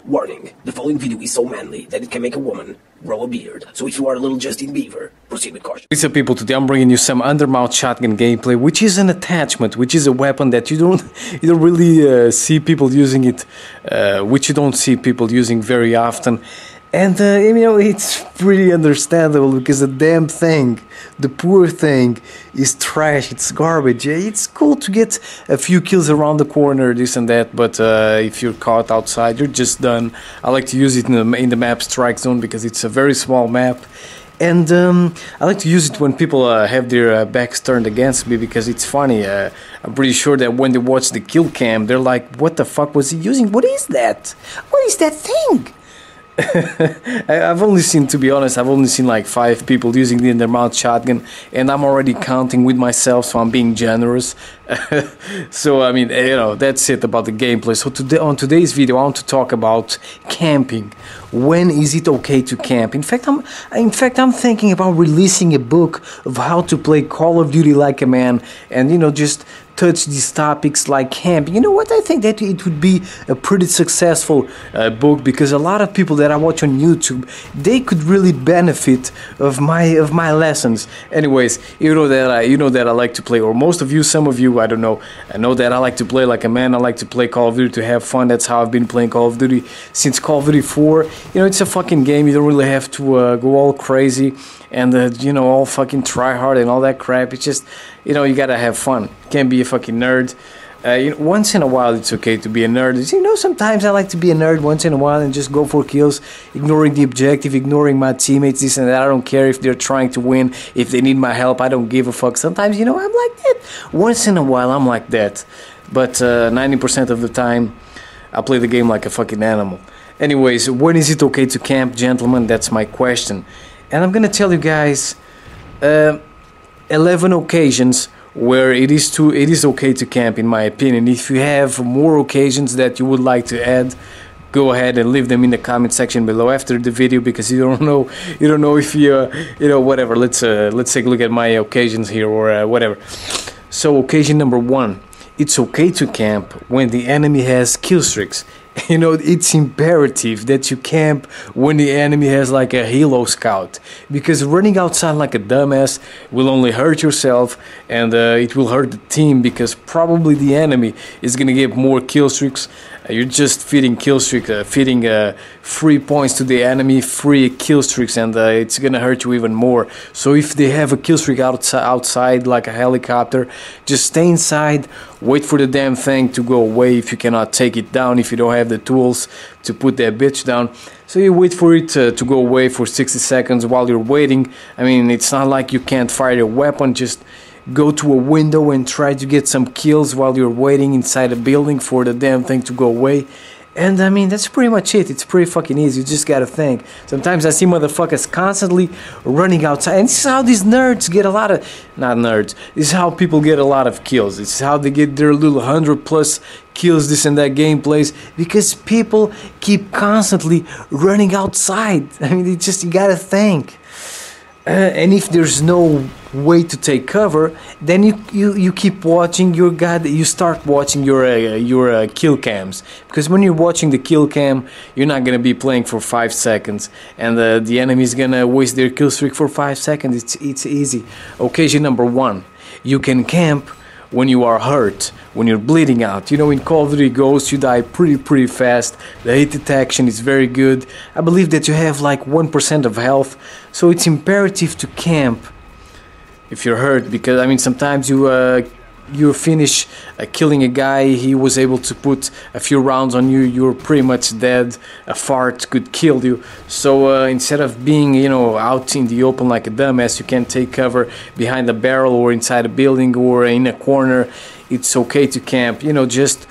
Warning, the following video is so manly that it can make a woman grow a beard. So if you are a little Justin Bieber, proceed with caution. What's up, people? Today I'm bringing you some undermount shotgun gameplay, which is an attachment, which is a weapon that you don't really see people using it, which you don't see people using very often. And, you know, it's pretty understandable because the damn thing, the poor thing, is trash, it's garbage. It's cool to get a few kills around the corner, this and that, but if you're caught outside, you're just done. I like to use it in the map Strike Zone because it's a very small map. And I like to use it when people have their backs turned against me because it's funny. I'm pretty sure that when they watch the kill cam, they're like, what the fuck was he using? What is that? What is that thing? I've only seen, to be honest, I've only seen like 5 people using the undermount shotgun, and I'm already counting with myself, so I'm being generous. So I mean, you know, that's it about the gameplay. So today, on today's video, I want to talk about camping. When is it okay to camp? In fact, I'm thinking about releasing a book of how to play Call of Duty like a man, and you know, just touch these topics like camping. You know what? I think that it would be a pretty successful book because a lot of people that I watch on YouTube, they could really benefit of my lessons. Anyways, you know that I like to play, or most of you, some of you, I don't know. I know that I like to play like a man. I like to play Call of Duty to have fun. That's how I've been playing Call of Duty since Call of Duty 4. You know, it's a fucking game. You don't really have to go all crazy and you know, all fucking try hard and all that crap. It's just, you know, you gotta have fun. You can't be a fucking nerd. You know, once in a while it's okay to be a nerd. You know, sometimes I like to be a nerd once in a while and just go for kills, ignoring the objective, ignoring my teammates, this and that. I don't care if they're trying to win, if they need my help, I don't give a fuck. Sometimes, you know, I'm like that. Once in a while I'm like that. But 90% of the time I play the game like a fucking animal. Anyways, when is it okay to camp, gentlemen? That's my question. And I'm gonna tell you guys 11 occasions where it is okay to camp, in my opinion. If you have more occasions that you would like to add, go ahead and leave them in the comment section below after the video, because you don't know if you know, whatever. Let's take a look at my occasions here, or whatever. So occasion number 1, it's okay to camp when the enemy has kill streaks. You know, it's imperative that you camp when the enemy has like a helo scout, because running outside like a dumbass will only hurt yourself, and it will hurt the team, because probably the enemy is gonna get more kill streaks. You're just feeding kill streak, feeding free points to the enemy, free kill streaks, and it's gonna hurt you even more. So if they have a kill streak outside like a helicopter, just stay inside, wait for the damn thing to go away if you cannot take it down, if you don't have the tools to put that bitch down. So you wait for it to go away for 60 seconds while you're waiting. I mean, it's not like you can't fire your weapon. Just go to a window and try to get some kills while you're waiting inside a building for the damn thing to go away. And I mean, that's pretty much it. It's pretty fucking easy. You just gotta think. Sometimes I see motherfuckers constantly running outside, and this is how these nerds get a lot of, not nerds, this is how people get a lot of kills. This is how they get their little 100+ kills, this and that gameplays, because people keep constantly running outside. I mean, it's just, you gotta think. And if there's no way to take cover, then you keep watching your you start watching your kill cams, because when you're watching the kill cam, you're not gonna be playing for 5 seconds, and the enemy is gonna waste their kill streak for 5 seconds. It's easy. Occasion number 1, you can camp when you are hurt, when you're bleeding out. You know, in Call of Duty Ghosts, you die pretty fast. The hit detection is very good. I believe that you have like 1% of health, so it's imperative to camp if you're hurt, because I mean, sometimes you finish killing a guy, he was able to put a few rounds on you, you're pretty much dead, a fart could kill you. So instead of being, you know, out in the open like a dumbass, you can take cover behind a barrel or inside a building or in a corner. It's okay to camp, you know, just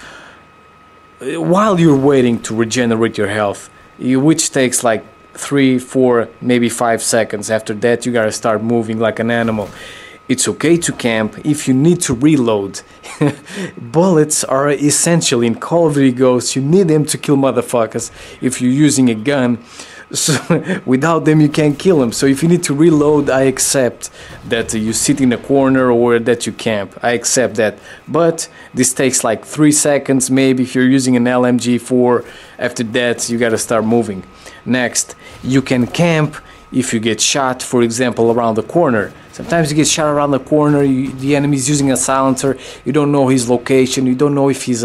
while you're waiting to regenerate your health, which takes like 3, 4, maybe 5 seconds. After that, you gotta start moving like an animal. It's okay to camp if you need to reload. Bullets are essential in Call of Duty Ghosts. You need them to kill motherfuckers if you're using a gun. So without them you can't kill them. So if you need to reload, I accept that you sit in a corner or that you camp. I accept that. But this takes like 3 seconds maybe if you're using an LMG4. After that you gotta start moving. Next, you can camp if you get shot, for example, around the corner. Sometimes you get shot around the corner, the enemy is using a silencer, you don't know his location, you don't know if he's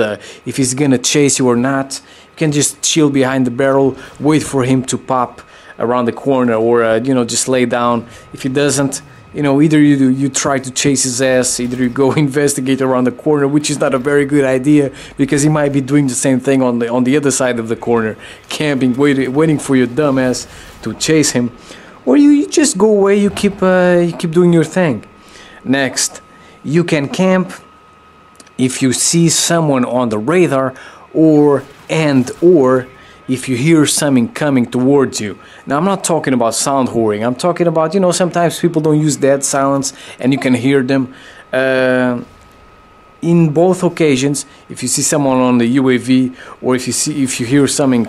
gonna chase you or not. You can just chill behind the barrel, wait for him to pop around the corner, or you know, just lay down. If he doesn't, you know, either you try to chase his ass, either you go investigate around the corner, which is not a very good idea because he might be doing the same thing on the other side of the corner, camping, waiting for your dumb ass to chase him. Or you just go away, you keep doing your thing. Next, you can camp if you see someone on the radar, or if you hear something coming towards you. Now I'm not talking about sound whoring, I'm talking about, you know, sometimes people don't use dead silence and you can hear them. In both occasions, if you see someone on the UAV, or if you hear something,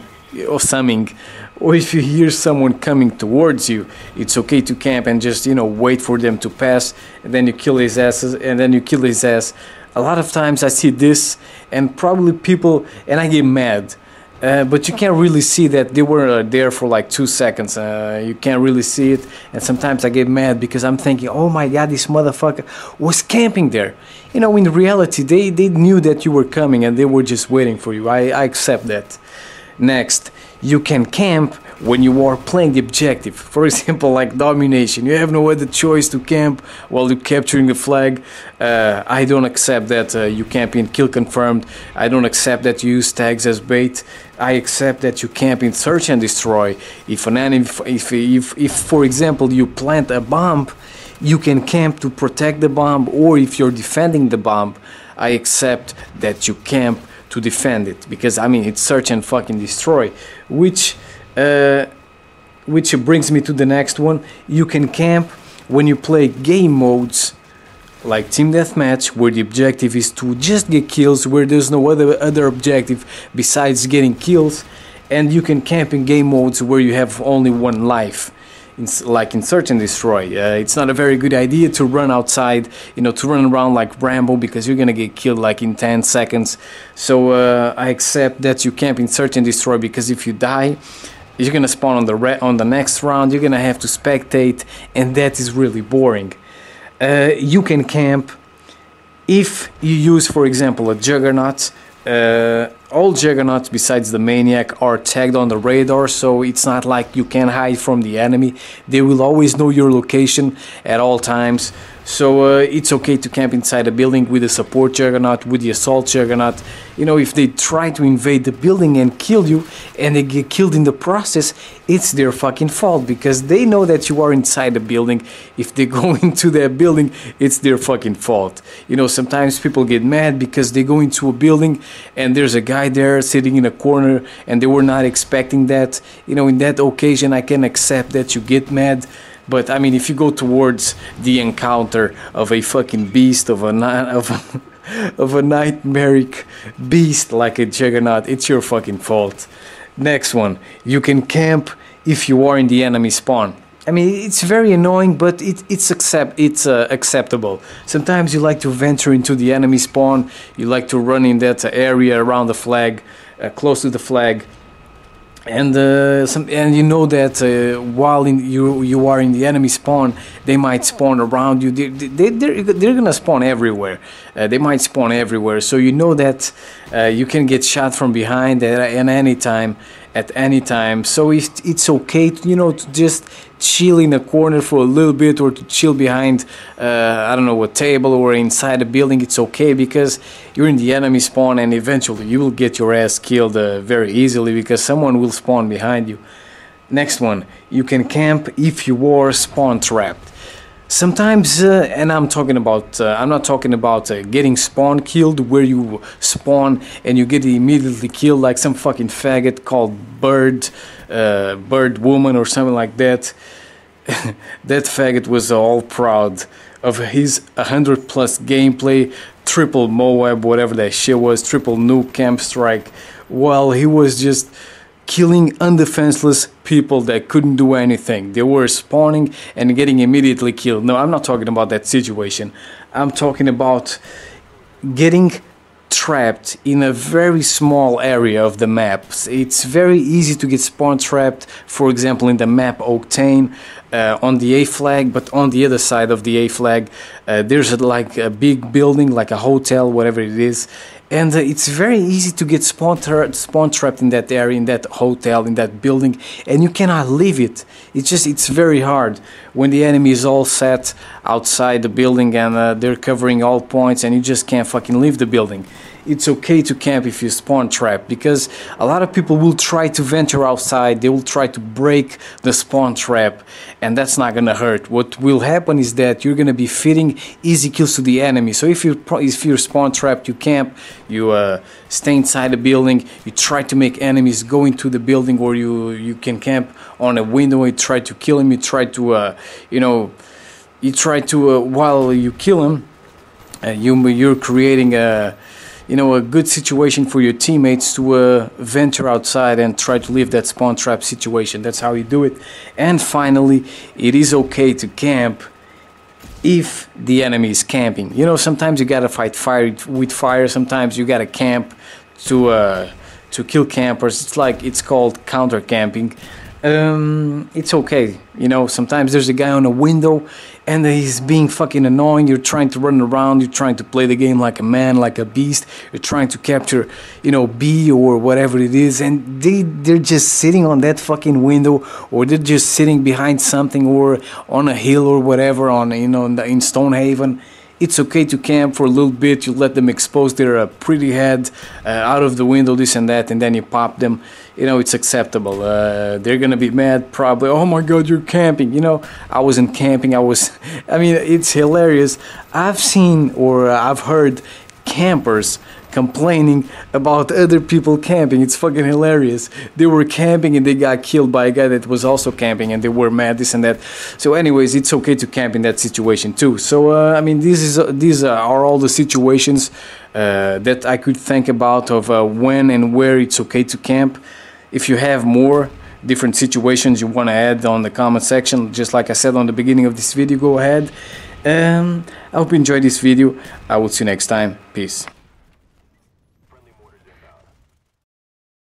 or if you hear someone coming towards you, it's okay to camp and just, you know, wait for them to pass, and then you kill his ass. A lot of times I see this, and probably people, and I get mad. But you can't really see that they were there for like 2 seconds. You can't really see it, and sometimes I get mad because I'm thinking, oh my god, this motherfucker was camping there. You know, in reality, they knew that you were coming and they were just waiting for you. I accept that. Next, you can camp when you are playing the objective. For example, like domination. You have no other choice to camp while you're capturing a flag. I don't accept that you camp in kill confirmed. I don't accept that you use tags as bait. I accept that you camp in search and destroy. If an enemy, if for example you plant a bomb, you can camp to protect the bomb, or if you're defending the bomb, I accept that you camp to defend it, because I mean it's search and fucking destroy, which brings me to the next one. You can camp when you play game modes like team deathmatch, where the objective is to just get kills, where there's no other objective besides getting kills, and you can camp in game modes where you have only one life. Like in search and destroy, it's not a very good idea to run outside, you know, to run around like Rambo, because you're gonna get killed like in 10 seconds. So I accept that you camp in search and destroy, because if you die, you're gonna spawn on the next round. You're gonna have to spectate, and that is really boring. You can camp if you use, for example, a Juggernaut. All Juggernauts besides the Maniac are tagged on the radar, so it's not like you can hide from the enemy. They will always know your location at all times. So it's okay to camp inside a building with a support Juggernaut, with the assault Juggernaut. You know, if they try to invade the building and kill you, and they get killed in the process, it's their fucking fault, because they know that you are inside the building. If they go into that building, it's their fucking fault. You know, sometimes people get mad because they go into a building and there's a guy there sitting in a corner and they were not expecting that. You know, in that occasion I can accept that you get mad. But I mean, if you go towards the encounter of a fucking beast, of a nightmaric beast like a Juggernaut, it's your fucking fault. Next one, you can camp if you are in the enemy spawn. I mean, it's very annoying, but it's acceptable. Sometimes you like to venture into the enemy spawn, you like to run in that area around the flag, close to the flag. And you know that while you are in the enemy spawn, they might spawn around you. They're gonna spawn everywhere. They might spawn everywhere. So you know that you can get shot from behind at any time. So it's okay to, you know, to just chill in a corner for a little bit, or to chill behind I don't know, a table or inside a building. It's okay, because you're in the enemy spawn, and eventually you will get your ass killed very easily, because someone will spawn behind you. Next one, you can camp if you are spawn trapped. Sometimes, and I'm not talking about getting spawn killed, where you spawn and you get immediately killed like some fucking faggot called Bird Woman or something like that. That faggot was all proud of his 100+ gameplay, triple Moab, whatever that shit was, triple nuke camp strike, while he was just killing undefenseless people that couldn't do anything. They were spawning and getting immediately killed. No, I'm not talking about that situation. I'm talking about getting trapped in a very small area of the map. It's very easy to get spawn trapped, for example in the map Octane, on the A flag, but on the other side of the A flag there's like a big building, like a hotel, whatever it is, and it's very easy to get spawn trapped in that area, in that hotel, in that building, and you cannot leave it. It's very hard when the enemy is all set outside the building and they're covering all points and you just can't fucking leave the building. It's okay to camp if you spawn trap, because a lot of people will try to venture outside, they will try to break the spawn trap, and that's not gonna hurt. What will happen is that you're gonna be feeding easy kills to the enemy. So if you're spawn trapped, you camp, you stay inside the building, you try to make enemies go into the building, or you can camp on a window, you try to kill him, you try to while you kill him, you're creating a good situation for your teammates to venture outside and try to leave that spawn trap situation. That's how you do it. And finally, it is okay to camp if the enemy is camping. Sometimes you gotta fight fire with fire, sometimes you gotta camp to kill campers. It's called counter camping. It's okay, sometimes there's a guy on a window and he's being fucking annoying. You're trying to run around, you're trying to play the game like a man, like a beast, you're trying to capture, B or whatever it is, and they're just sitting on that fucking window, or they're just sitting behind something, or on a hill or whatever, in Stonehaven. It's okay to camp for a little bit. You let them expose their pretty head out of the window, this and that, and then you pop them. It's acceptable. They're gonna be mad probably. Oh my god, you're camping. I wasn't camping. It's hilarious. I've seen, or I've heard campers complaining about other people camping. It's fucking hilarious. They were camping and they got killed by a guy that was also camping, and they were mad, this and that. So anyways, it's okay to camp in that situation too. So these are all the situations that I could think about of when and where it's okay to camp. If you have more different situations you want to add on the comment section, just like I said on the beginning of this video, go ahead. I hope you enjoyed this video. I will see you next time. Peace.